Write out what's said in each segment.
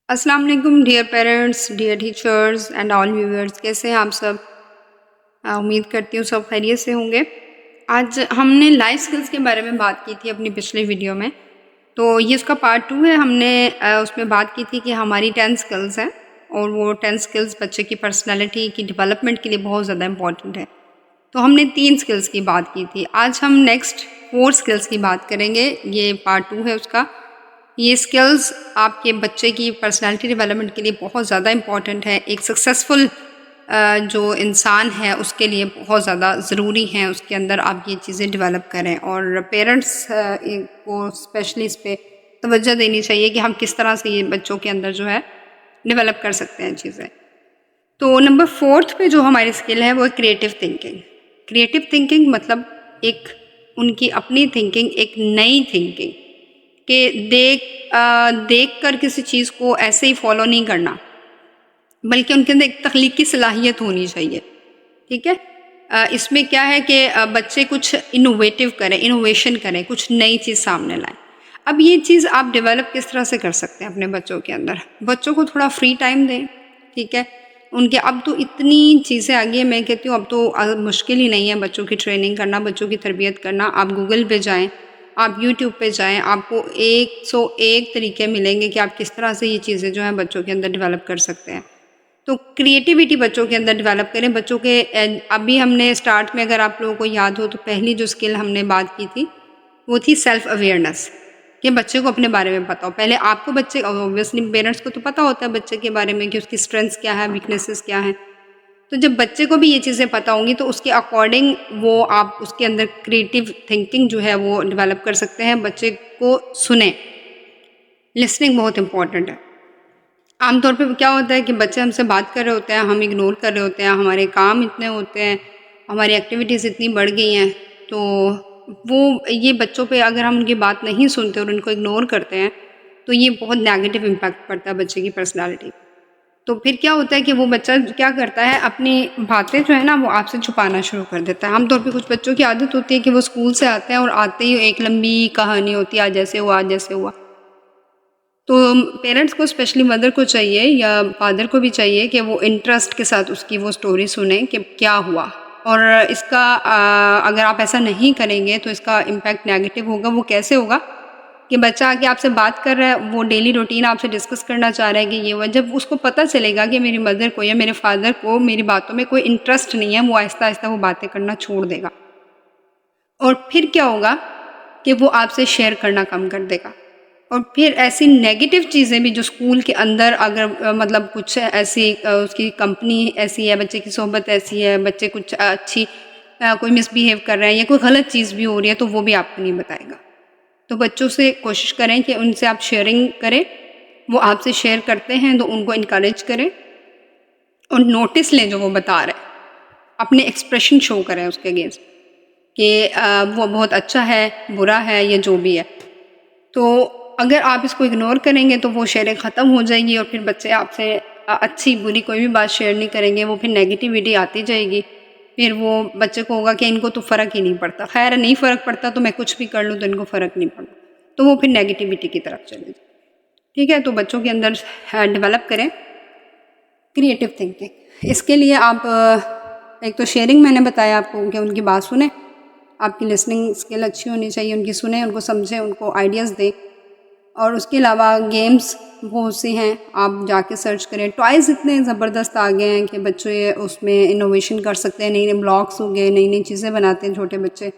السلام علیکم dear parents, dear teachers and all viewers, کیسے ہیں آپ سب؟ امید کرتی ہوں سب خیریت سے ہوں گے۔ آج ہم نے لائف سکلز کے بارے میں بات کی تھی اپنی پچھلی ویڈیو میں، تو یہ اس کا پارٹ 2 ہے۔ ہم نے اس میں بات کی تھی کہ ہماری 10 سکلز ہیں اور وہ 10 سکلز بچے کی پرسنالٹی کی ڈیولپمنٹ کے لیے بہت زیادہ امپورٹنٹ ہے۔ تو ہم نے 3 سکلز کی بات کی تھی، آج ہم نیکسٹ 4 سکلز کی بات کریں گے، یہ پارٹ 2 ہے اس کا۔ یہ سکلز آپ کے بچے کی پرسنالٹی ڈیولپمنٹ کے لیے بہت زیادہ امپورٹنٹ ہے، ایک سکسیزفل جو انسان ہے اس کے لیے بہت زیادہ ضروری ہیں، اس کے اندر آپ یہ چیزیں ڈیولپ کریں، اور پیرنٹس کو اسپیشلی اس پہ توجہ دینی چاہیے کہ ہم کس طرح سے یہ بچوں کے اندر جو ہے ڈیولپ کر سکتے ہیں چیزیں۔ تو نمبر 4 پہ جو ہماری اسکل ہے وہ کریٹیو تھنکنگ۔ کریٹیو تھنکنگ مطلب ایک ان کی اپنی تھنکنگ، ایک نئی تھنکنگ کہ دیکھ کر کسی چیز کو ایسے ہی فالو نہیں کرنا، بلکہ ان کے اندر ایک تخلیقی صلاحیت ہونی چاہیے، ٹھیک ہے۔ اس میں کیا ہے کہ بچے کچھ انوویٹیو کریں، انوویشن کریں، کچھ نئی چیز سامنے لائیں۔ اب یہ چیز آپ ڈیولپ کس طرح سے کر سکتے ہیں اپنے بچوں کے اندر؟ بچوں کو تھوڑا فری ٹائم دیں، ٹھیک ہے۔ ان کے اب تو اتنی چیزیں آگئی ہیں، میں کہتی ہوں اب تو مشکل ہی نہیں ہے بچوں کی ٹریننگ کرنا، بچوں کی تربیت کرنا۔ آپ گوگل پہ جائیں، آپ یوٹیوب پہ جائیں، آپ کو 101 طریقے ملیں گے کہ آپ کس طرح سے یہ چیزیں جو ہیں بچوں کے اندر ڈیولپ کر سکتے ہیں۔ تو کریٹیوٹی بچوں کے اندر ڈیولپ کریں، بچوں کے ابھی ہم نے اسٹارٹ میں، اگر آپ لوگوں کو یاد ہو تو پہلی جو اسکل ہم نے بات کی تھی وہ تھی سیلف اویئرنیس، کہ بچے کو اپنے بارے میں پتا ہو۔ پہلے آپ کو بچے اوبویسلی پیرنٹس کو تو پتا ہوتا ہے بچے کے بارے میں کہ اس کی اسٹرینتھس کیا ہے، ویکنیسز کیا ہیں۔ تو جب بچے کو بھی یہ چیزیں پتہ ہوں گی تو اس کے اکارڈنگ وہ آپ اس کے اندر کریٹیو تھنکنگ جو ہے وہ ڈیولپ کر سکتے ہیں۔ بچے کو سنیں، لسننگ بہت امپورٹنٹ ہے۔ عام طور پہ کیا ہوتا ہے کہ بچے ہم سے بات کر رہے ہوتے ہیں، ہم اگنور کر رہے ہوتے ہیں، ہمارے کام اتنے ہوتے ہیں، ہماری ایکٹیویٹیز اتنی بڑھ گئی ہیں، تو وہ یہ بچوں پہ اگر ہم ان کی بات نہیں سنتے اور ان کو اگنور کرتے ہیں تو یہ بہت نیگیٹو امپیکٹ پڑتا ہے بچے کی پرسنالٹی۔ تو پھر کیا ہوتا ہے کہ وہ بچہ کیا کرتا ہے، اپنی باتیں جو ہے نا وہ آپ سے چھپانا شروع کر دیتا ہے۔ عام طور پہ کچھ بچوں کی عادت ہوتی ہے کہ وہ اسکول سے آتے ہیں اور آتے ہی ایک لمبی کہانی ہوتی ہے، آج جیسے ہوا، آج جیسے ہوا۔ تو پیرنٹس کو اسپیشلی مدر کو چاہیے یا فادر کو بھی چاہیے کہ وہ انٹرسٹ کے ساتھ اس کی وہ سٹوری سنیں کہ کیا ہوا، اور اس کا اگر آپ ایسا نہیں کریں گے تو اس کا امپیکٹ نیگیٹو ہوگا۔ وہ کیسے ہوگا کہ بچہ آ کے آپ سے بات کر رہا ہے، وہ ڈیلی روٹین آپ سے ڈسکس کرنا چاہ رہا ہے کہ یہ ہوا، جب اس کو پتہ چلے گا کہ میری مدر کو یا میرے فادر کو میری باتوں میں کوئی انٹرسٹ نہیں ہے، وہ آہستہ آہستہ وہ باتیں کرنا چھوڑ دے گا، اور پھر کیا ہوگا کہ وہ آپ سے شیئر کرنا کم کر دے گا۔ اور پھر ایسی نیگیٹو چیزیں بھی جو اسکول کے اندر اگر مطلب کچھ ایسی اس کی کمپنی ایسی ہے، بچے کی صحبت ایسی ہے، بچے کچھ اچھی کوئی مس بیہیو کر رہے ہیں یا کوئی غلط چیز بھی ہو رہی ہے تو وہ بھی آپ کو نہیں بتائے گا۔ تو بچوں سے کوشش کریں کہ ان سے آپ شیئرنگ کریں، وہ آپ سے شیئر کرتے ہیں تو ان کو انکریج کریں اور نوٹس لیں جو وہ بتا رہے ہیں، اپنے ایکسپریشن شو کریں اس کے اگینسٹ کہ وہ بہت اچھا ہے، برا ہے، یا جو بھی ہے۔ تو اگر آپ اس کو اگنور کریں گے تو وہ شیئرنگ ختم ہو جائے گی، اور پھر بچے آپ سے اچھی بری کوئی بھی بات شیئر نہیں کریں گے، وہ پھر نیگیٹیوٹی آتی جائے گی۔ پھر وہ بچے کو ہوگا کہ ان کو تو فرق ہی نہیں پڑتا، خیر نہیں فرق پڑتا تو میں کچھ بھی کر لوں تو ان کو فرق نہیں پڑتا، تو وہ پھر نیگیٹیوٹی کی طرف چلے جائے، ٹھیک ہے۔ تو بچوں کے اندر ڈیولپ کریں کریٹیو تھنکنگ۔ اس کے لیے آپ ایک تو شیئرنگ میں نے بتایا آپ کو کہ ان کی بات سنیں، آپ کی لسننگ اسکل اچھی ہونی چاہیے، ان کی سنیں، ان کو سمجھیں، ان کو آئیڈیاز دیں۔ اور اس کے علاوہ گیمز بہت سی ہیں، آپ جا کے سرچ کریں۔ ٹوائز اتنے زبردست آ گئے ہیں کہ بچے اس میں انوویشن کر سکتے ہیں، نئی نئی بلاکس ہو گئے، نئی نئی چیزیں بناتے ہیں چھوٹے بچے۔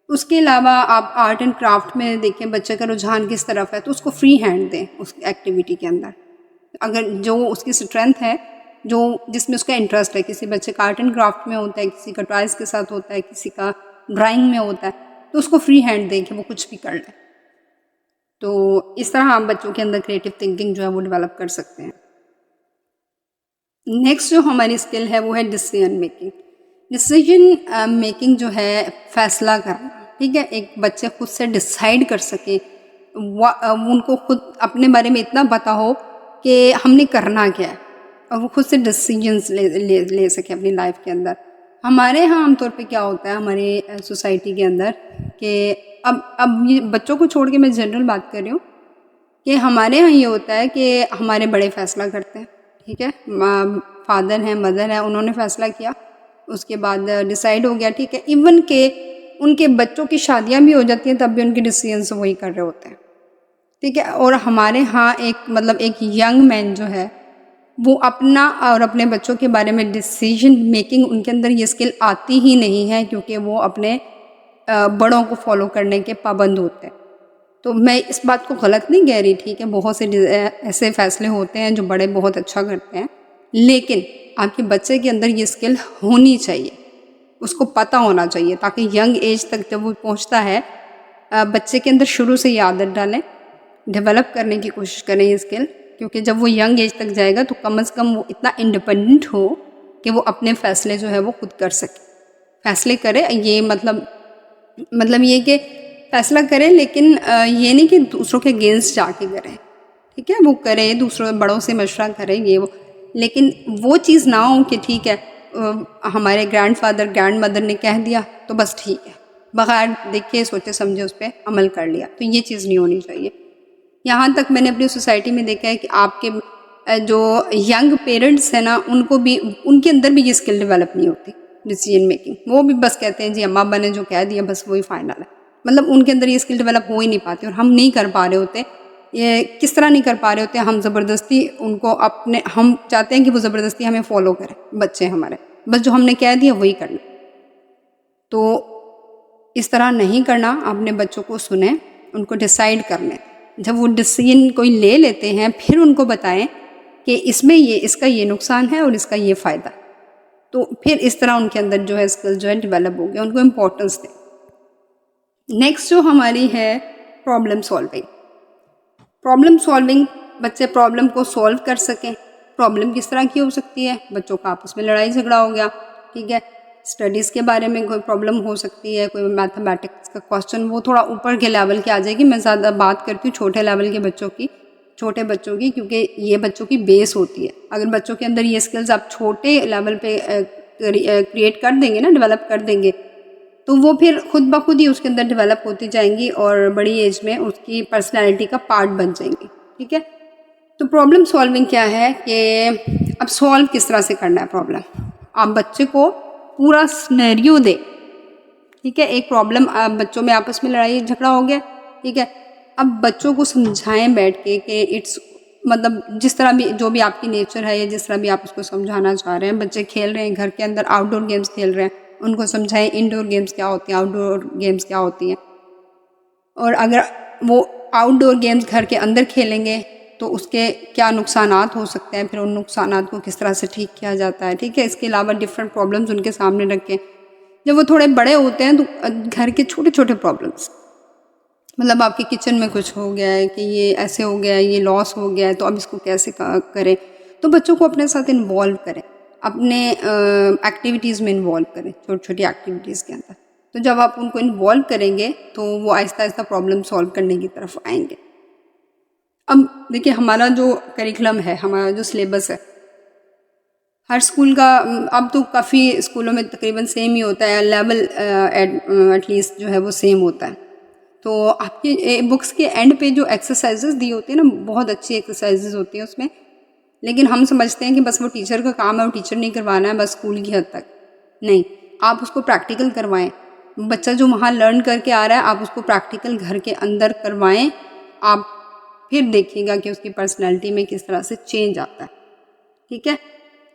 اس کے علاوہ آپ آرٹ اینڈ کرافٹ میں دیکھیں بچے کا رجحان کس طرف ہے، تو اس کو فری ہینڈ دیں اس ایکٹیویٹی کے اندر، اگر جو اس کی اسٹرینتھ ہے، جو جس میں اس کا انٹرسٹ ہے۔ کسی بچے کا آرٹ اینڈ کرافٹ میں ہوتا ہے، کسی کا ٹوائز کے ساتھ ہوتا ہے، کسی کا ڈرائنگ میں ہوتا ہے، تو اس کو فری ہینڈ دیں کہ وہ کچھ بھی کر لیں۔ تو اس طرح آپ بچوں کے اندر کریٹیو تھنکنگ جو ہے وہ ڈیولپ کر سکتے ہیں۔ نیکسٹ جو ہماری اسکل ہے وہ ہے ڈیسیژن میکنگ۔ ڈیسیژن میکنگ جو ہے فیصلہ کرنا، ٹھیک ہے۔ ایک بچے خود سے ڈیسائیڈ کر سکے، ان کو خود اپنے بارے میں اتنا پتا ہو کہ ہم نے کرنا کیا ہے، اور وہ خود سے ڈیسیجنس لے سکے اپنی لائف کے اندر۔ ہمارے ہاں عام طور پہ کیا ہوتا ہے ہماری سوسائٹی کے اندر کہ اب یہ بچوں کو چھوڑ کے میں جنرل بات کر رہی ہوں کہ ہمارے یہاں یہ ہوتا ہے کہ ہمارے بڑے فیصلہ کرتے ہیں، ٹھیک ہے، فادر ہیں، مدر ہیں، انہوں نے فیصلہ کیا، اس کے بعد ڈیسائیڈ ہو گیا، ٹھیک ہے، ایون کہ ان کے بچوں کی شادیاں بھی ہو جاتی ہیں تب بھی ان کے ڈیسیژنس وہی کر رہے ہوتے ہیں، ٹھیک ہے۔ اور ہمارے ہاں ایک ینگ مین جو ہے وہ اپنا اور اپنے بچوں کے بارے میں ڈیسیژن میکنگ، ان کے اندر یہ اسکل آتی ہی نہیں ہے، کیونکہ وہ اپنے بڑوں کو فالو کرنے کے پابند ہوتے ہیں۔ تو میں اس بات کو غلط نہیں کہہ رہی، ٹھیک ہے، بہت سے ایسے فیصلے ہوتے ہیں جو بڑے بہت اچھا کرتے ہیں، لیکن آپ کے بچے کے اندر یہ اسکل ہونی چاہیے، اس کو پتہ ہونا چاہیے، تاکہ ینگ ایج تک جب وہ پہنچتا ہے بچے کے اندر شروع سے یہ عادت ڈالیں، ڈیولپ کرنے کی کوشش کریں یہ اسکل، کیونکہ جب وہ ینگ ایج تک جائے گا تو کم از کم وہ اتنا انڈیپینڈنٹ ہو کہ وہ اپنے فیصلے جو ہے وہ خود کر سکے، فیصلے کرے، یہ مطلب یہ کہ فیصلہ کرے، لیکن یہ نہیں کہ دوسروں کے اگینسٹ جا کے کرے، ٹھیک ہے، وہ کرے، دوسروں بڑوں سے مشورہ کرے، یہ وہ، لیکن وہ چیز نہ ہو کہ ٹھیک ہے ہمارے گرینڈ فادر گرینڈ مدر نے کہہ دیا تو بس ٹھیک ہے، بغیر دیکھے سوچے سمجھے اس پہ عمل کر لیا، تو یہ چیز نہیں ہونی چاہیے۔ یہاں تک میں نے اپنی سوسائٹی میں دیکھا ہے کہ آپ کے جو ینگ پیرنٹس ہیں نا، ان کو بھی، ان کے اندر بھی یہ اسکل ڈیولپ نہیں ہوتی ڈیسیجن میکنگ، وہ بھی بس کہتے ہیں جی اماں ابا نے جو کہہ دیا بس وہی فائنل ہے، مطلب ان کے اندر یہ اسکل ڈیولپ ہو ہی نہیں پاتی، اور ہم نہیں کر پا رہے ہوتے۔ یہ کس طرح نہیں کر پا رہے ہوتے؟ ہم زبردستی ان کو ہم چاہتے ہیں کہ وہ زبردستی ہمیں فالو کریں، بچے ہمارے، بس جو ہم نے کہہ دیا وہی کرنا۔ تو اس طرح نہیں کرنا، اپنے بچوں کو سنیں، ان کو ڈیسائیڈ کرنے، جب وہ ڈیسیژن کوئی لے لیتے ہیں پھر ان کو بتائیں کہ اس میں اس کا یہ نقصان ہے اور اس کا یہ فائدہ، تو پھر اس طرح ان کے اندر جو ہے اسکل جو ہے ڈیولپ ہو گیا، ان کو امپورٹنس دیں۔ نیکسٹ جو ہماری ہے پرابلم سالونگ، بچے پرابلم کو سولو کر سکیں۔ پرابلم کس طرح کی ہو سکتی ہے؟ بچوں کا آپس میں لڑائی جھگڑا ہو گیا، ٹھیک ہے، اسٹڈیز کے بارے میں کوئی پرابلم ہو سکتی ہے، کوئی میتھمیٹکس کا کوشچن، وہ تھوڑا اوپر کے لیول کی آ جائے گی، میں زیادہ بات کرتی ہوں چھوٹے لیول کے بچوں کی، کیونکہ یہ بچوں کی بیس ہوتی ہے۔ اگر بچوں کے اندر یہ اسکلز آپ چھوٹے لیول پہ کریٹ کر دیں گے نا، ڈیولپ کر دیں گے، تو وہ پھر خود بخود ہی اس کے اندر ڈیولپ ہوتی جائیں گی اور بڑی ایج میں اس کی پرسنالٹی کا پارٹ بن جائیں گی، ٹھیک ہے۔ تو پرابلم سالونگ کیا ہے کہ اب سالو کس طرح سے کرنا ہے پرابلم؟ آپ بچے کو پورا سنیریو دے، ٹھیک ہے، ایک پرابلم بچوں میں آپس میں لڑائی جھگڑا ہو گیا، ٹھیک ہے، اب بچوں کو سمجھائیں بیٹھ کے کہ مطلب جس طرح بھی جو بھی آپ کی نیچر ہے یا جس طرح بھی آپ اس کو سمجھانا چاہ رہے ہیں، بچے کھیل رہے ہیں گھر کے اندر، آؤٹ ڈور گیمز کھیل رہے ہیں، ان کو سمجھائیں انڈور گیمز کیا ہوتی ہیں، آؤٹ ڈور گیمز کیا ہوتی ہیں، اور اگر وہ آؤٹ ڈور گیمز گھر کے اندر کھیلیں گے تو اس کے کیا نقصانات ہو سکتے ہیں، پھر ان نقصانات کو کس طرح سے ٹھیک کیا جاتا ہے، ٹھیک ہے۔ اس کے علاوہ ڈفرینٹ پرابلمز ان کے سامنے رکھیں۔ جب وہ تھوڑے بڑے ہوتے ہیں تو گھر کے چھوٹے چھوٹے پرابلمس، مطلب آپ کے کچن میں کچھ ہو گیا ہے کہ یہ ایسے ہو گیا ہے، یہ لاس ہو گیا ہے، تو اب اس کو کیسے کریں، تو بچوں کو اپنے ساتھ انوالو کریں، اپنے ایکٹیویٹیز میں انوالو کریں، چھوٹی چھوٹی ایکٹیویٹیز کے اندر۔ تو جب آپ ان کو انوالو کریں گے تو وہ آہستہ آہستہ پرابلم سالو کرنے کی طرف آئیں گے۔ اب دیکھیے ہمارا جو کریکولم ہے، ہمارا جو سلیبس ہے، ہر اسکول کا، اب تو کافی اسکولوں میں تقریباً سیم ہی ہوتا ہے، لیول ایٹ لیسٹ جو ہے وہ سیم ہوتا ہے۔ تو آپ کی بکس کے اینڈ پہ جو ایکسرسائزز دی ہوتی ہیں نا، بہت اچھی ایکسرسائزز ہوتی ہیں اس میں، لیکن ہم سمجھتے ہیں کہ بس وہ ٹیچر کا کام ہے، وہ ٹیچر نہیں کروانا ہے، بس اسکول کی حد تک نہیں، آپ اس کو پریکٹیکل کروائیں۔ بچہ جو وہاں لرن کر کے آ رہا ہے، آپ اس کو پریکٹیکل گھر کے اندر کروائیں، آپ پھر دیکھیے گا کہ اس کی پرسنالٹی میں کس طرح سے چینج آتا ہے، ٹھیک ہے۔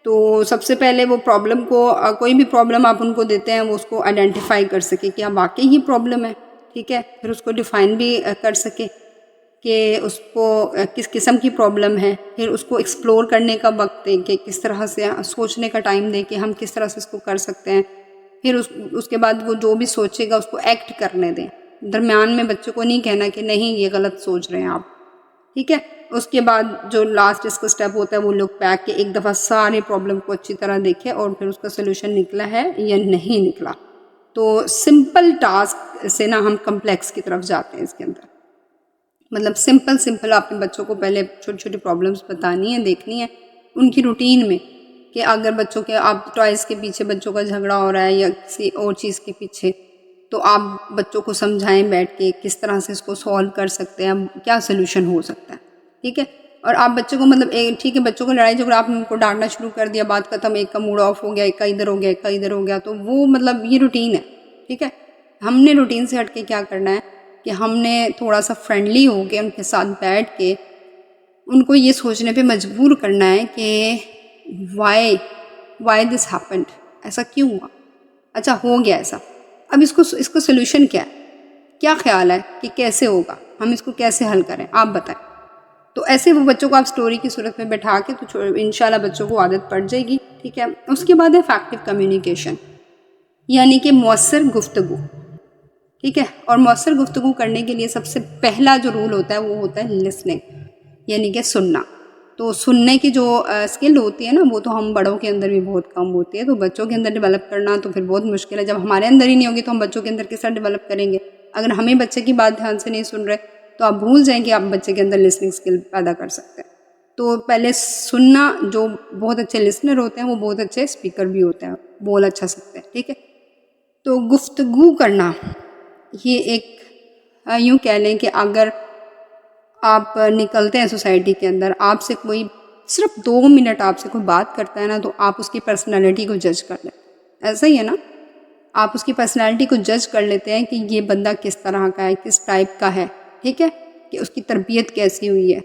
تو سب سے پہلے وہ پرابلم کو، کوئی بھی پرابلم آپ ان کو دیتے ہیں وہ اس کو آئیڈینٹیفائی کر سکے کہ واقعی یہ پرابلم ہے، ٹھیک ہے، پھر اس کو ڈیفائن بھی کر سکے کہ اس کو کس قسم کی پرابلم ہے، پھر اس کو ایکسپلور کرنے کا وقت دیں کہ کس طرح سے، سوچنے کا ٹائم دیں کہ ہم کس طرح سے اس کو کر سکتے ہیں، پھر اس کے بعد وہ جو بھی سوچے گا اس کو ایکٹ کرنے دیں، درمیان میں بچوں کو نہیں کہنا کہ نہیں یہ غلط سوچ رہے ہیں آپ، ٹھیک ہے۔ اس کے بعد جو لاسٹ اس کا اسٹیپ ہوتا ہے وہ لک بیک، کہ ایک دفعہ سارے پرابلم کو اچھی طرح دیکھے اور پھر اس کا سولوشن نکلا ہے یا نہیں نکلا۔ تو سمپل ٹاسک سے نا ہم کمپلیکس کی طرف جاتے ہیں اس کے اندر، مطلب سمپل اپنے بچوں کو پہلے چھوٹی چھوٹی پرابلمس بتانی ہیں، دیکھنی ہے ان کی روٹین میں، کہ اگر بچوں کے آپ ٹوائز کے پیچھے بچوں کا جھگڑا ہو رہا ہے یا کسی اور چیز کے پیچھے، تو آپ بچوں کو سمجھائیں بیٹھ کے کس طرح سے اس کو سولو کر سکتے ہیں، کیا سلوشن ہو سکتا ہے، ٹھیک ہے. اور آپ بچوں کو مطلب ٹھیک ہے بچوں کو لڑائی جھگڑا آپ ان کو ڈانٹنا شروع کر دیا، بات ختم، ایک کا موڈ آف ہو گیا، ایک کا ادھر ہو گیا، ایک کا ادھر ہو گیا، تو وہ مطلب یہ روٹین ہے، ٹھیک ہے. ہم نے روٹین سے ہٹ کے کیا کرنا ہے کہ ہم نے تھوڑا سا فرینڈلی ہو کے ان کے ساتھ بیٹھ کے ان کو یہ سوچنے پہ مجبور کرنا ہے کہ وائی دس ہیپنڈ، ایسا کیوں ہوا، اچھا ہو گیا ایسا، اب اس کو سلوشن کیا ہے، کیا خیال ہے کہ کیسے ہوگا، ہم اس کو کیسے حل کریں، آپ بتائیں. تو ایسے وہ بچوں کو آپ سٹوری کی صورت میں بٹھا کے تو انشاءاللہ بچوں کو عادت پڑ جائے گی، ٹھیک ہے. اس کے بعد ہے افیکٹو کمیونیکیشن، یعنی کہ مؤثر گفتگو، ٹھیک ہے. اور مؤثر گفتگو کرنے کے لیے سب سے پہلا جو رول ہوتا ہے وہ ہوتا ہے لسننگ، یعنی کہ سننا. تو سننے کی جو اسکل ہوتی ہے نا وہ تو ہم بڑوں کے اندر بھی بہت کم ہوتی ہے، تو بچوں کے اندر ڈیولپ کرنا تو پھر بہت مشکل ہے. جب ہمارے اندر ہی نہیں ہوگی تو ہم بچوں کے اندر کس طرح ڈیولپ کریں گے؟ اگر ہمیں بچے کی بات دھیان سے نہیں سن رہے تو آپ بھول جائیں کہ آپ بچے کے اندر لسننگ اسکل پیدا کر سکتے ہیں. تو پہلے سننا، جو بہت اچھے لسنر ہوتے ہیں وہ بہت اچھے اسپیکر بھی ہوتے ہیں، بول اچھا سکتے ہیں، ٹھیک ہے. تو گفتگو کرنا یہ ایک یوں کہہ لیں کہ اگر آپ نکلتے ہیں سوسائٹی کے اندر، آپ سے کوئی صرف 2 منٹ آپ سے کوئی بات کرتا ہے نا تو آپ اس کی پرسنالٹی کو جج کر لیں. ایسا ہی ہے نا، آپ اس کی پرسنالٹی کو جج کر لیتے ہیں کہ یہ بندہ کس طرح کا ہے، کس ٹائپ کا ہے، ٹھیک ہے، کہ اس کی تربیت کیسی ہوئی ہے.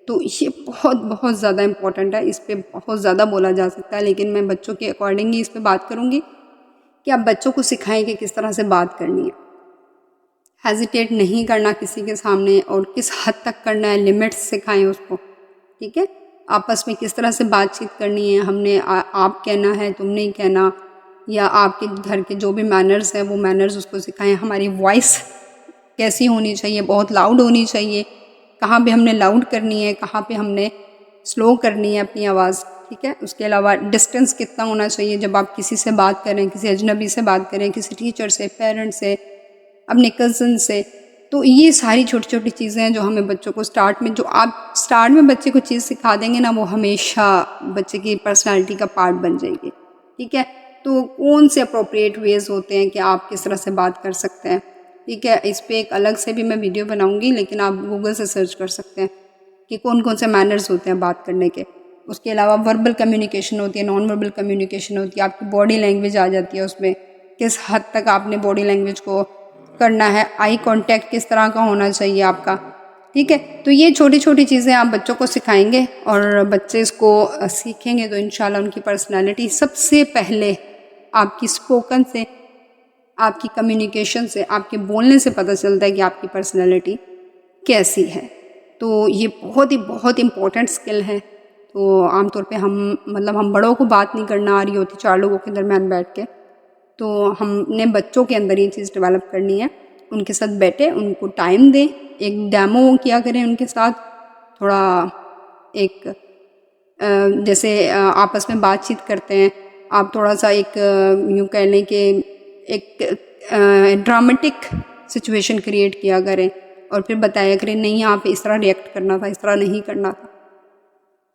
تو یہ بہت بہت زیادہ امپورٹنٹ ہے، اس پہ بہت زیادہ بولا جا سکتا ہے، لیکن میں بچوں کے اکارڈنگ ہی اس پہ بات کروں گی کہ آپ بچوں کو سکھائیں کہ کس طرح سے بات کرنی ہے، ہیزیٹیٹ نہیں کرنا کسی کے سامنے، اور کس حد تک کرنا ہے، لمٹس سکھائیں اس کو، ٹھیک ہے. آپس میں کس طرح سے بات چیت کرنی ہے، ہم نے آپ کہنا ہے، تم نہیں کہنا، یا آپ کے گھر کے جو بھی مینرز ہیں وہ مینرز اس کو سکھائیں. ہماری وائس کیسی ہونی چاہیے، بہت لاؤڈ ہونی چاہیے، کہاں پہ ہم نے لاؤڈ کرنی ہے، کہاں پہ ہم نے سلو کرنی ہے اپنی آواز، ٹھیک ہے. اس کے علاوہ ڈسٹینس کتنا ہونا چاہیے جب آپ کسی سے بات کریں، کسی اجنبی سے بات کریں، کسی ٹیچر سے، پیرنٹ سے، اپنے کزن سے. تو یہ ساری چھوٹی چھوٹی چیزیں ہیں جو ہمیں بچوں کو جو آپ اسٹارٹ میں بچے کو چیز سکھا دیں گے نا وہ ہمیشہ بچے کی پرسنالٹی کا پارٹ بن جائے گی، ٹھیک ہے. تو کون سے اپروپریٹ ویز ہوتے ہیں کہ آپ کس طرح سے بات کر سکتے ہیں، ٹھیک ہے. اس پہ ایک الگ سے بھی میں ویڈیو بناؤں گی، لیکن آپ گوگل سے سرچ کر سکتے ہیں کہ کون کون سے مینرز ہوتے ہیں بات کرنے کے. اس کے علاوہ وربل کمیونیکیشن ہوتی ہے، نان وربل کمیونیکیشن ہوتی ہے، آپ کی باڈی لینگویج آ جاتی ہے اس میں، کس حد تک آپ نے باڈی لینگویج کو کرنا ہے، آئی کانٹیکٹ کس طرح کا ہونا چاہیے آپ کا، ٹھیک ہے. تو یہ چھوٹی چھوٹی چیزیں آپ بچوں کو سکھائیں گے اور بچے اس کو سیکھیں گے تو انشاءاللہ ان کی پرسنالٹی سب سے پہلے آپ کی اسپوکن سے، آپ کی کمیونیکیشن سے، آپ کے بولنے سے پتہ چلتا ہے کہ آپ کی پرسنالٹی کیسی ہے. تو یہ بہت امپورٹنٹ اسکل ہے. تو عام طور پہ ہم بڑوں کو بات نہیں کرنا آ رہی ہوتی 4 لوگوں کے درمیان بیٹھ کے، تو ہم نے بچوں کے اندر یہ چیز ڈیولپ کرنی ہے. ان کے ساتھ بیٹھے، ان کو ٹائم دیں، ایک ڈیمو کیا کریں ان کے ساتھ، تھوڑا ایک جیسے آپس میں بات چیت کرتے ہیں، آپ تھوڑا سا ایک یوں کہہ لیں کہ ایک ڈرامٹک سچویشن کریٹ کیا کریں اور پھر بتایا کریں نہیں یہاں پہ اس طرح ریئیکٹ کرنا تھا، اس طرح نہیں کرنا تھا.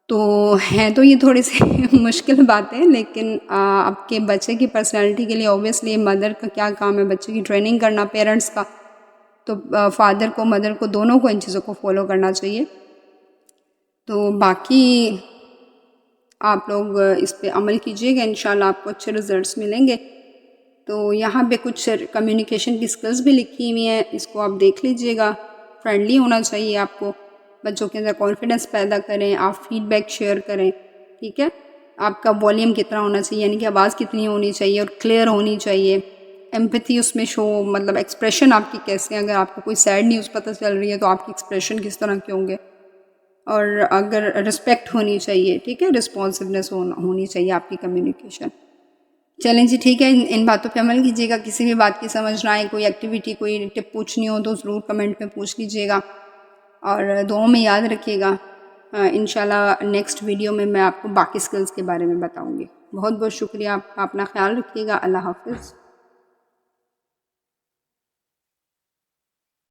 تو ہیں تو یہ تھوڑی سی مشکل بات ہے، لیکن آپ کے بچے کی پرسنالٹی کے لیے اوبیسلی مدر کا کیا کام ہے، بچے کی ٹریننگ کرنا، پیرنٹس کا. تو فادر کو، مدر کو، دونوں کو ان چیزوں کو فالو کرنا چاہیے. تو باقی آپ لوگ اس پہ عمل کیجیے گا، انشاءاللہ آپ کو اچھے رزلٹس ملیں گے. تو یہاں پہ کچھ کمیونیکیشن کی سکلز بھی لکھی ہوئی ہیں، اس کو آپ دیکھ لیجئے گا. فرینڈلی ہونا چاہیے آپ کو، بچوں کے اندر کانفیڈنس پیدا کریں، آپ فیڈ بیک شیئر کریں، ٹھیک ہے. آپ کا والیوم کتنا ہونا چاہیے، یعنی کہ آواز کتنی ہونی چاہیے اور کلیئر ہونی چاہیے. ایمپتھی اس میں شو، مطلب ایکسپریشن آپ کی کیسے ہیں، اگر آپ کو کوئی سیڈ نیوز پتہ چل رہی ہے تو آپ کی ایکسپریشن کس طرح کے ہوں گے. اور اگر رسپیکٹ ہونی چاہیے، ٹھیک ہے، رسپانسونیس ہونی چاہیے آپ کی کمیونیکیشن. چلیں جی ٹھیک ہے، ان باتوں پہ عمل کیجیے گا. کسی بھی بات کی سمجھ نہ آئے، کوئی ایکٹیویٹی، کوئی ٹپ پوچھنی ہو تو ضرور کمنٹ میں پوچھ لیجیے گا، اور دعاؤں میں یاد رکھیے گا. انشاءاللہ نیکسٹ ویڈیو میں آپ کو باقی سکلز کے بارے میں بتاؤں گی. بہت بہت شکریہ، آپ کا اپنا خیال رکھیے گا. اللہ حافظ.